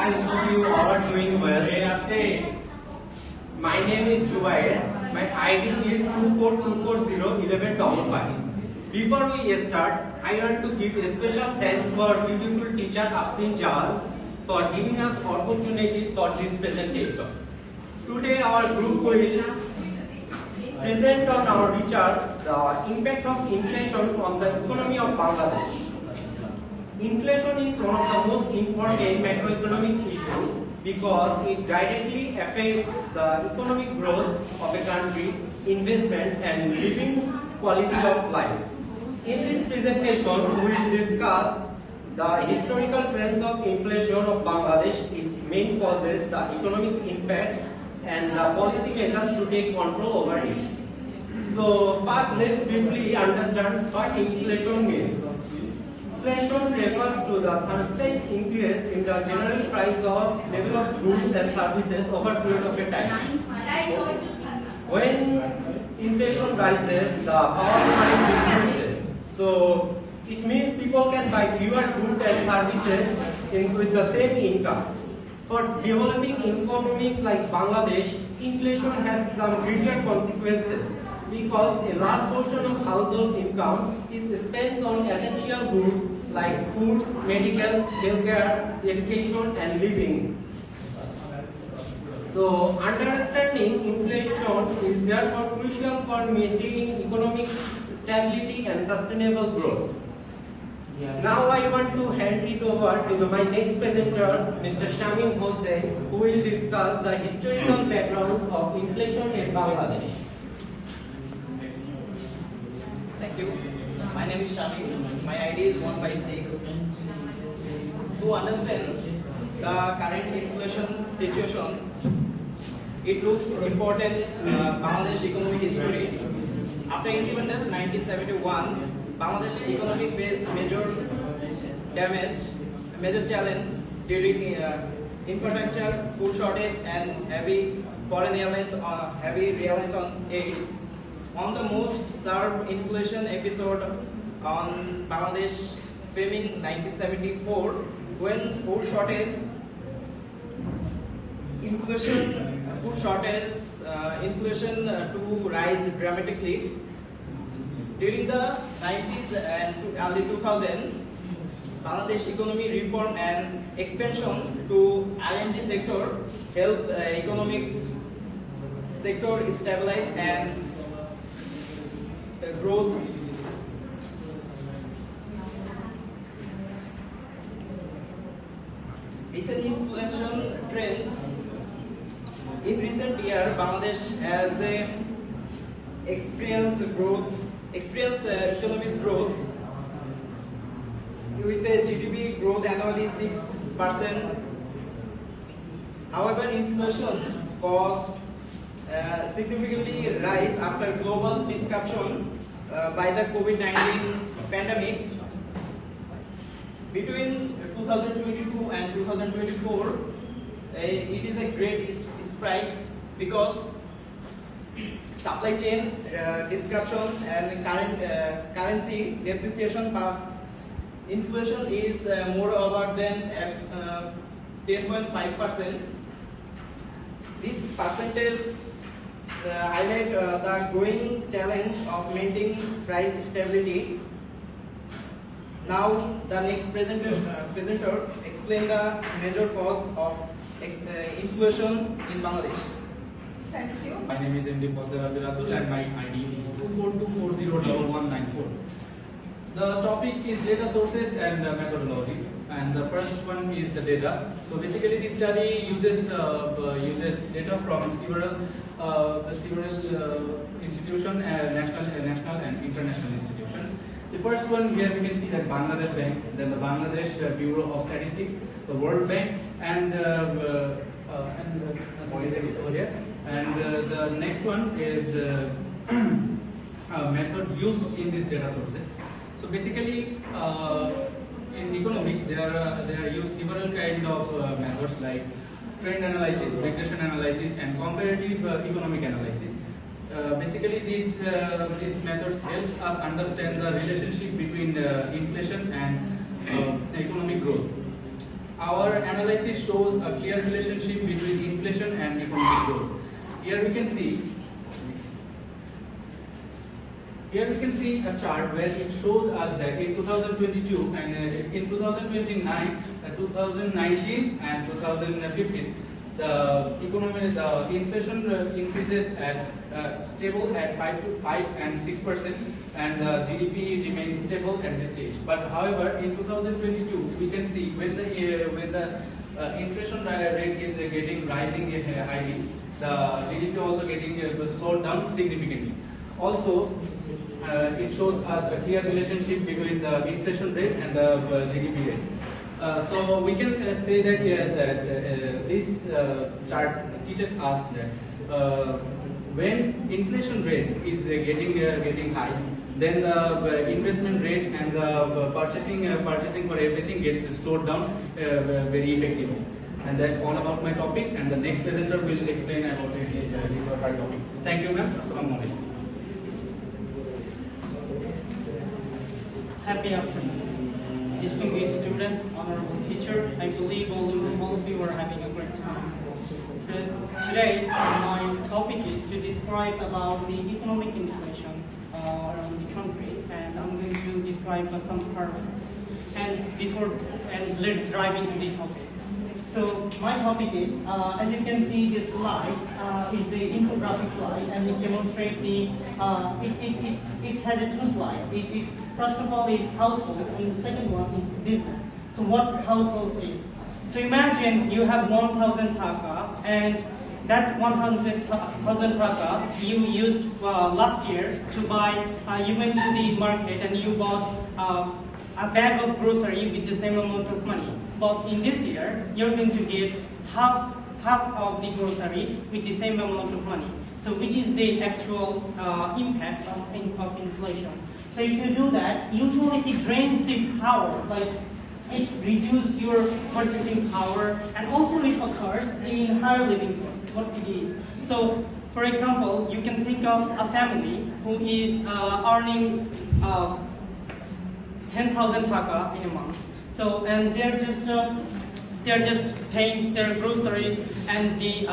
I hope you all are doing well. My name is Jubair. My ID is 242401155. Before we start, I want to give a special thanks to our beautiful teacher Afrin Jal for giving us opportunity for this presentation. Today our group will present on our research the impact of inflation on the economy of Bangladesh. Inflation is one of the most important macroeconomic issues because it directly affects the economic growth of a country, investment and living quality of life. In this presentation, we will discuss the historical trends of inflation of Bangladesh, its main causes, the economic impact and the policy measures to take control over it. So first, let's briefly understand what inflation means. Inflation refers to the sustained increase in the general price of level of goods and services over a period of a time. When inflation rises, the power of money decreases. So it means people can buy fewer goods and services with the same income. For developing economies like Bangladesh, inflation has some greater consequences because a large portion of household income is spent on essential goods like food, medical, healthcare, education and living. So understanding inflation is therefore crucial for maintaining economic stability and sustainable growth. Now I want to hand it over to my next presenter, Mr. Shamim Hossain, who will discuss the historical background of inflation in Bangladesh. Thank you. My name is Shamim. My ID is 156. To understand the current inflation situation, it looks important Bangladesh economic history. After independence 1971, Bangladesh economy faced major challenge during infrastructure, food shortage, and heavy reliance on aid. On the most starved inflation episode on Bangladesh filming 1974, when food shortage inflation to rise dramatically. During the 90s and early 2000s, Bangladesh economy reform and expansion to R&D sector helped economics sector stabilize and growth. Recent inflation trends. In recent year, Bangladesh has experienced economic growth with a GDP growth annually 6%. However, inflation caused significantly rise after global disruption by the COVID-19 pandemic. Between 2022 and 2024, it is a great spike because supply chain disruption and currency depreciation. Inflation is moreover than at 10.5%. This percentage highlight the growing challenge of maintaining price stability. Now the next presenter explain the major cause of inflation in Bangladesh. Thank you. My name is MD Fadil and my ID is 242401194. The topic is data sources and methodology, and the first one is the data. So basically, this study uses data from several institutions, national and international institutions. The first one here we can see that Bangladesh Bank, then the Bangladesh Bureau of Statistics, the World Bank, and what is it over here? And the next one is method used in these data sources. So basically, in economics, there are used several kind of methods like trend analysis, regression analysis, and comparative economic analysis. Basically, these methods help us understand the relationship between inflation and economic growth. our analysis shows a clear relationship between inflation and economic growth. Here we can see a chart where it shows us that in 2022 and in 2029, 2019 and 2015, the inflation increases at stable at 5 and 6%, and GDP remains stable at this stage. But however, in 2022, we can see when the inflation rate is rising highly, the GDP also getting slowed down significantly. Also, it shows us a clear relationship between the inflation rate and the GDP rate. So we can say that this chart teaches us that when inflation rate is getting high, then the investment rate and the purchasing for everything gets slowed down very effectively. And that's all about my topic. And the next presenter will explain about his or her topic. Thank you, ma'am. Assalamu alaikum. Happy afternoon. Distinguished student, honorable teacher, I believe all of you are having a great time. So today my topic is to describe about the economic inflation around the country, and I'm going to describe some part of it. And let's dive into the topic. So my topic is, as you can see, this slide is the infographic slide, and it demonstrates the, it has a two slides. It is, first of all, is household, and the second one is business. So what household is? So imagine you have 1,000 taka, and that 1,000 taka you used last year to buy, you went to the market and you bought a bag of grocery with the same amount of money. But in this year, you're going to get half of the grocery with the same amount of money. So which is the actual impact of inflation. So if you do that, usually it drains the power, like it reduces your purchasing power, and also it occurs in higher living costs, what it is. So for example, you can think of a family who is earning 10,000 taka in a month. So, and they're just paying their groceries and the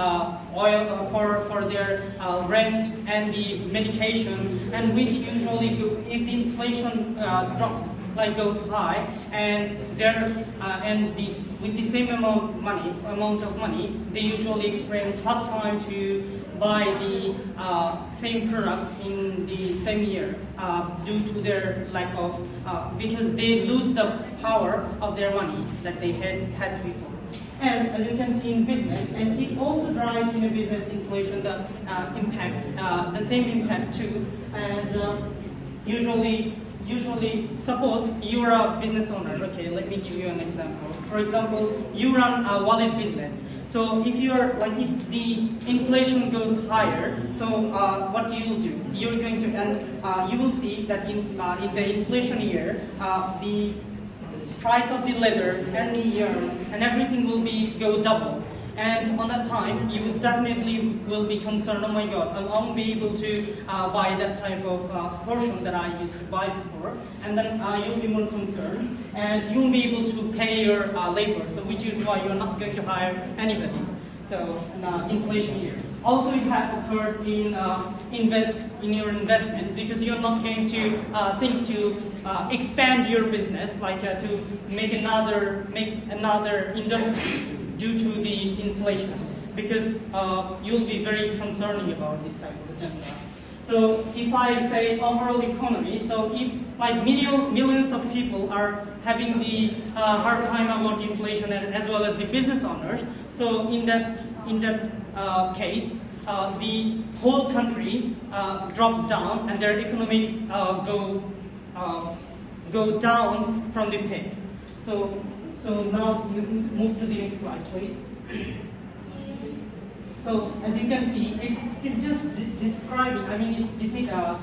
oil for their rent and the medication, and which usually, if the inflation drops, like goes high, and with the same amount of money, they usually experience hard time to buy the same product in the same year due to their lack of, because they lose the power of their money that they had before. And as you can see in business, and it also drives in a business inflation the impact, the same impact too. And usually, suppose you're a business owner. Okay, let me give you an example. For example, you run a wallet business. So if if the inflation goes higher, so what you will do? You're going to, and you will see that in the inflation year, the price of the leather and the yarn and everything will go double. And on that time, you definitely will be concerned, oh my God, I won't be able to buy that type of portion that I used to buy before. And then you'll be more concerned, and you won't be able to pay your labor, so which is why you're not going to hire anybody. So inflation year. Also, it has occurred in your investment, because you're not going to think to expand your business, like to make another industry due to the inflation, because you'll be very concerning about this type of agenda. So if I say overall economy, so if like millions of people are having the hard time about inflation, as well as the business owners, so in that case, the whole country drops down, and their economics go down from the peak. So now you can move to the next slide, please. So as you can see, it's just describing, it's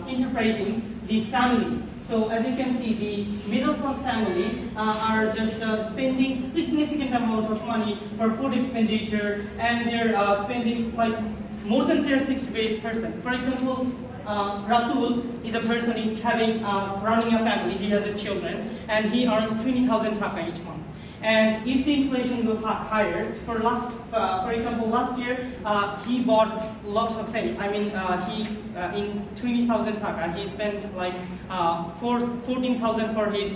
interpreting the family. So as you can see, the middle class family are just spending significant amount of money for food expenditure, and they're spending like more than 68%. For example, Ratul is a person who is running a family. He has his children, and he earns 20,000 taka each month. And if the inflation goes higher, for example, last year he bought lots of things. I mean, he in 20,000 taka he spent like 14,000 for his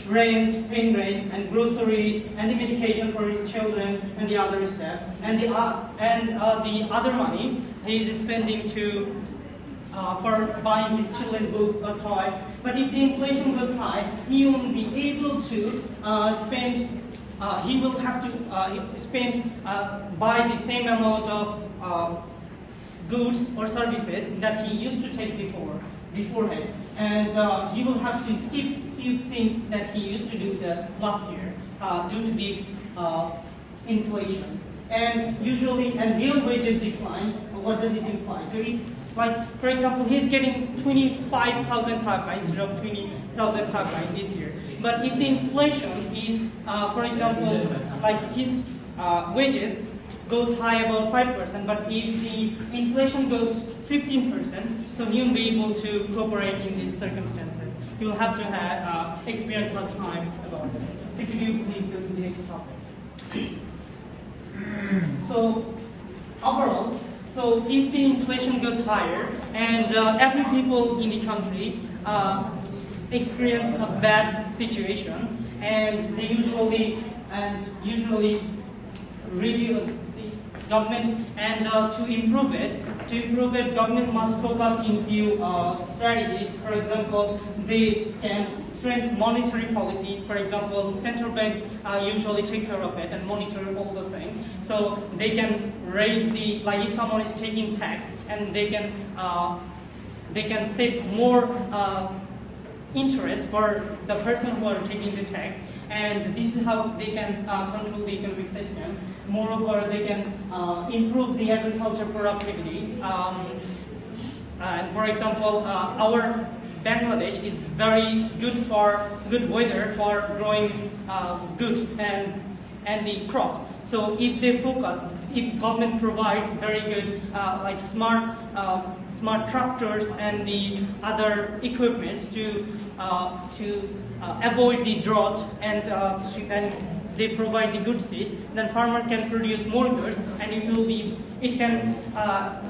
rent, paying rent, and groceries, and the medication for his children, and the other stuff, and the other money he is spending to for buying his children books or toy. But if the inflation goes high, he won't be able to spend. He will have to spend buy the same amount of goods or services that he used to take beforehand, and he will have to skip few things that he used to do the last year due to the inflation. And usually, and real wages decline. What does it imply? So, like for example, he's getting 25,000 taka instead of 20,000 taka this year. But if the inflation is, for example, like his wages goes high about 5%, but if the inflation goes 15%, so he won't be able to cooperate in these circumstances. He will have to have experience more time about it. So could you please go to the next topic? So overall, so if the inflation goes higher and every people in the country experience a bad situation, and they usually review the government, and to improve it, government must focus in few strategies. For example, they can strengthen monetary policy. For example, central bank usually take care of it and monitor all those things. So they can raise the, like if someone is taking tax, and they can save more interest for the person who are taking the tax, and this is how they can control the economic system. Moreover, they can improve the agriculture productivity. And for example, our Bangladesh is very good weather for growing goods and the crops. So if they focus, if government provides very good like smart tractors and the other equipments to avoid the drought, and they provide the good seeds, then farmer can produce more goods, and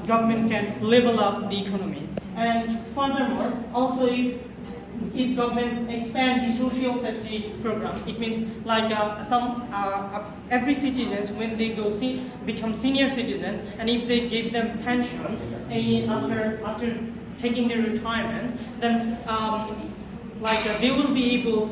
government can level up the economy. And furthermore, also if government expand the social safety program, it means like every citizens, when they become senior citizens, and if they give them pension after taking their retirement, then they will be able